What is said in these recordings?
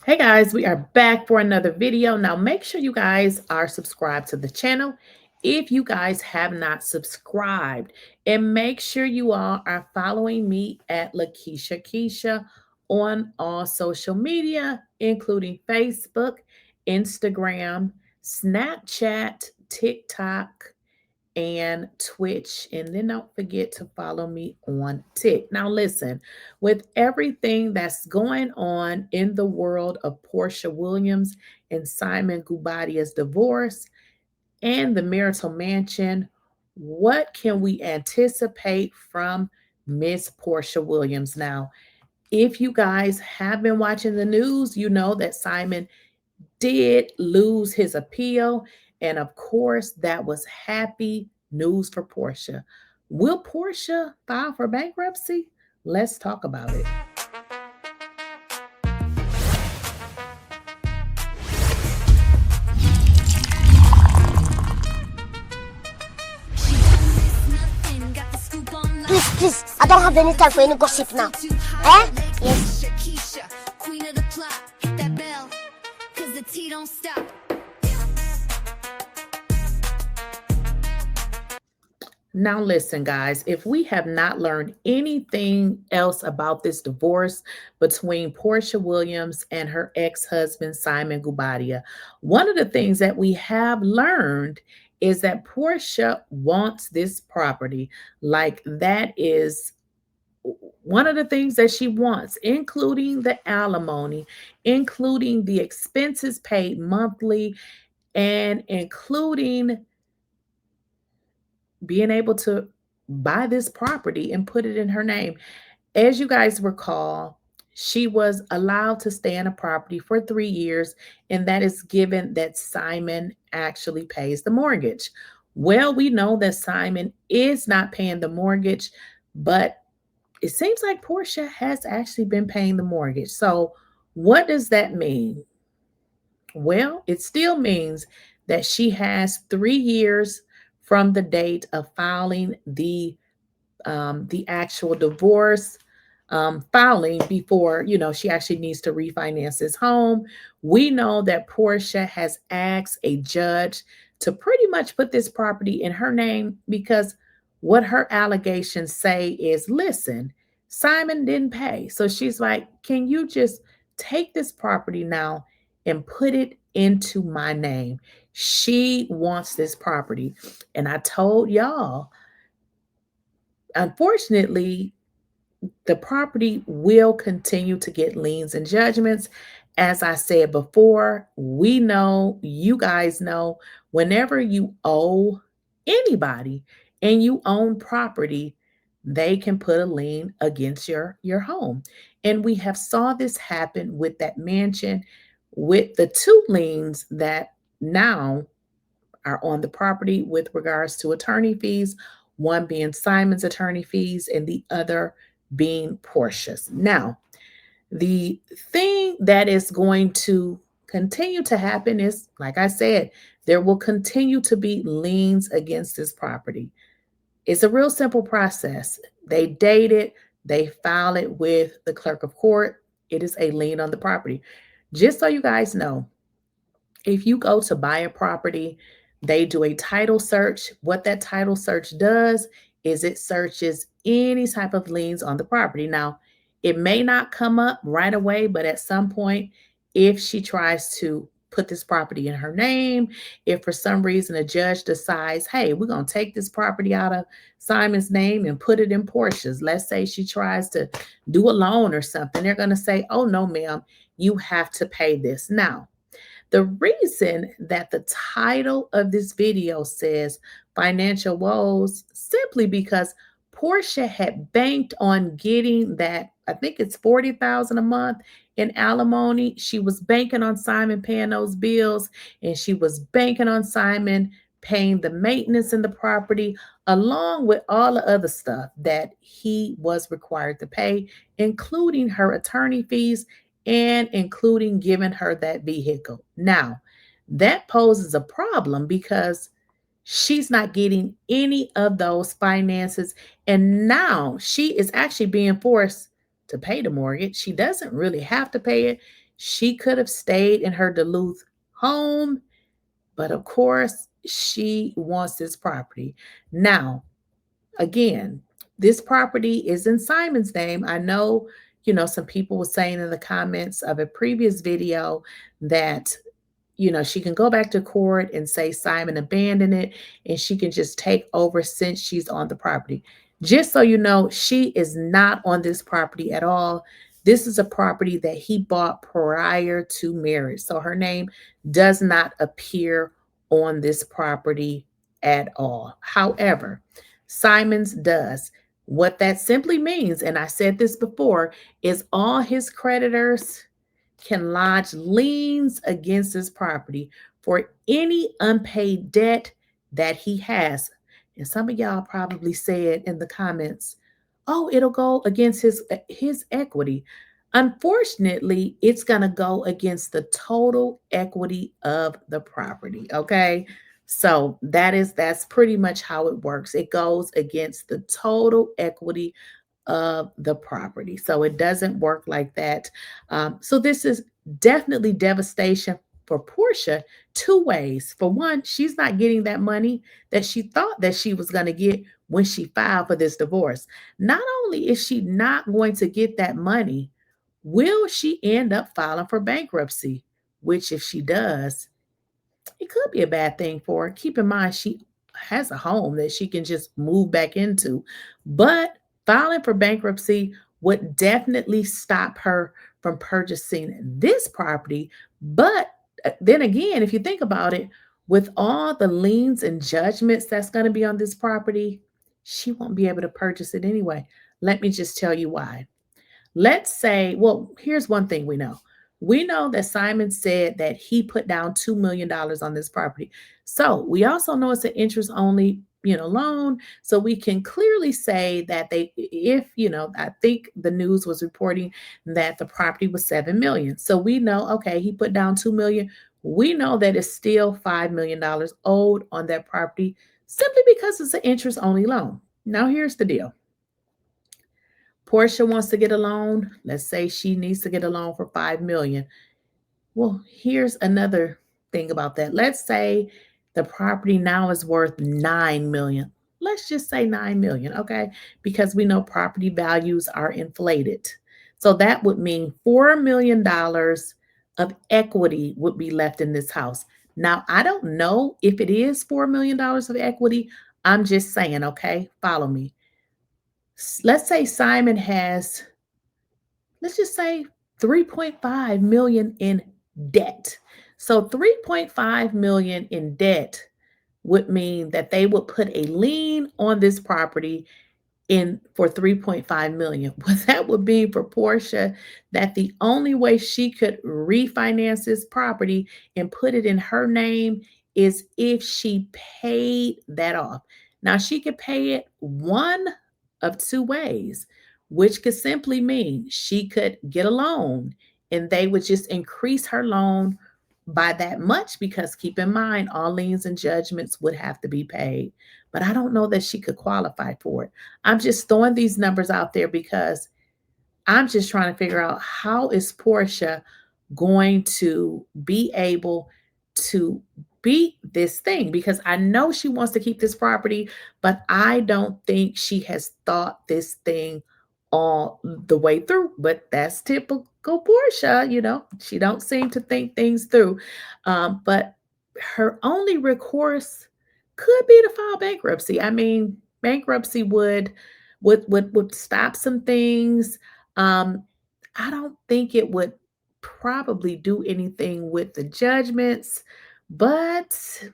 Hey guys, we are back for another video. Now make sure you guys are subscribed to the channel if you guys have not subscribed. And make sure you all are following me at Lakeysha Keysha on all social media, including Facebook, Instagram, Snapchat, TikTok, and Twitch. And then don't forget to follow me on Tik. Now, listen, with everything that's going on in the world of Porsha Williams and Simon Gubadia's divorce and the marital mansion, what can we anticipate from Miss Porsha Williams? Now, if you guys have been watching the news, you know that Simon did lose his appeal. And of course, that was happy news for Porsha. Will Porsha file for bankruptcy? Let's talk about it. Please, I don't have any time for any gossip now. Eh? Yes. Queen of the plot, hit that bell, cause the tea don't stop. Now, listen, guys, if we have not learned anything else about this divorce between Porsha Williams and her ex husband, Simon Guobadia, one of the things that we have learned is that Porsha wants this property. Like, that is one of the things that she wants, including the alimony, including the expenses paid monthly, and including being able to buy this property and put it in her name. As you guys recall, she was allowed to stay in a property for 3 years, and that is given that Simon actually pays the mortgage. Well, we know that Simon is not paying the mortgage, but it seems like Porsha has actually been paying the mortgage. So, what does that mean? Well, it still means that she has 3 years from the date of filing the actual divorce filing before she actually needs to refinance his home. We know that Porsha has asked a judge to pretty much put this property in her name because what her allegations say is, listen, Simon didn't pay. So she's like, can you just take this property now and put it into my name? She wants this property. And I told y'all, unfortunately, the property will continue to get liens and judgments. As I said before, we know, you guys know, whenever you owe anybody and you own property, they can put a lien against your home. And we have saw this happen with that mansion, with the two liens that now are on the property with regards to attorney fees, one being Simon's attorney fees and the other being Porsha's. Now, the thing that is going to continue to happen is, like I said, there will continue to be liens against this property. It's a real simple process. They date it, they file it with the clerk of court. It is a lien on the property. Just so you guys know, if you go to buy a property, they do a title search. What that title search does is it searches any type of liens on the property. Now, it may not come up right away, but at some point, if she tries to put this property in her name, if for some reason a judge decides, hey, we're going to take this property out of Simon's name and put it in Porsha's, let's say she tries to do a loan or something, they're going to say, oh, no, ma'am, you have to pay this. Now, the reason that the title of this video says financial woes, simply because Porsha had banked on getting that, I think it's 40,000 a month in alimony. She was banking on Simon paying those bills, and she was banking on Simon paying the maintenance in the property, along with all the other stuff that he was required to pay, including her attorney fees and including giving her that vehicle. Now, that poses a problem because she's not getting any of those finances. And now she is actually being forced to pay the mortgage. She doesn't really have to pay it. She could have stayed in her Duluth home, but of course, she wants this property. Now, again, this property is in Simon's name. I know, some people were saying in the comments of a previous video that she can go back to court and say Simon abandoned it and she can just take over since she's on the property. Just so you know, she is not on this property at all. This is a property that he bought prior to marriage. So her name does not appear on this property at all. However, Simon's does. What that simply means, and I said this before, is all his creditors can lodge liens against his property for any unpaid debt that he has. And some of y'all probably said in the comments, "Oh, it'll go against his equity." Unfortunately, it's going to go against the total equity of the property, okay? So that's pretty much how it works. It goes against the total equity of the property. So it doesn't work like that. So this is definitely devastation for Porsha two ways. For one, she's not getting that money that she thought that she was going to get when she filed for this divorce. Not only is she not going to get that money, will she end up filing for bankruptcy? Which, if she does, it could be a bad thing for her. Keep in mind, she has a home that she can just move back into. But filing for bankruptcy would definitely stop her from purchasing this property. But then again, if you think about it, with all the liens and judgments that's going to be on this property, she won't be able to purchase it anyway. Let me just tell you why. Let's say, well, here's one thing we know. We know that Simon said that he put down $2 million on this property. So we also know it's an interest only, loan. So we can clearly say that I think the news was reporting that the property was 7 million. So we know, okay, he put down 2 million. We know that it's still $5 million owed on that property simply because it's an interest only loan. Now, here's the deal. Porsha wants to get a loan. Let's say she needs to get a loan for 5 million. Well, here's another thing about that. Let's say the property now is worth 9 million. Let's just say 9 million, okay? Because we know property values are inflated. So that would mean $4 million of equity would be left in this house. Now, I don't know if it is $4 million of equity. I'm just saying, okay? Follow me. Let's say Simon has, let's just say 3.5 million in debt. So 3.5 million in debt would mean that they would put a lien on this property in for 3.5 million. What that would mean for Porsha, that the only way she could refinance this property and put it in her name is if she paid that off. Now she could pay it one of two ways, which could simply mean she could get a loan and they would just increase her loan by that much, because keep in mind, all liens and judgments would have to be paid. But I don't know that she could qualify for it. I'm just throwing these numbers out there because I'm just trying to figure out how is Porsha going to be able to beat this thing, because I know she wants to keep this property, but I don't think she has thought this thing all the way through. But that's typical Porsha, she don't seem to think things through. But her only recourse could be to file bankruptcy. I mean, bankruptcy would stop some things. I don't think it would probably do anything with the judgments, but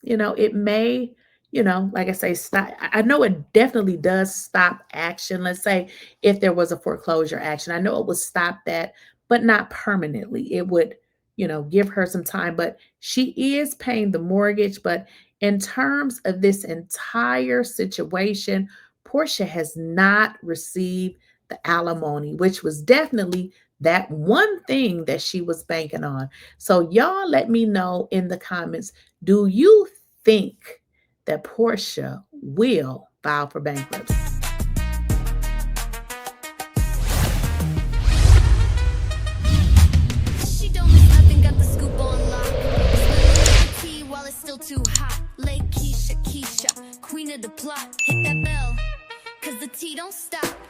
it may, like I say, stop. I know it definitely does stop action. Let's say if there was a foreclosure action, I know it would stop that, but not permanently. It would, give her some time, but she is paying the mortgage. But in terms of this entire situation, Porsha has not received the alimony, which was definitely that one thing that she was banking on. So y'all let me know in the comments, do you think that Porsha will file for bankruptcy? of the plot. Hit that bell, cause the tea don't stop.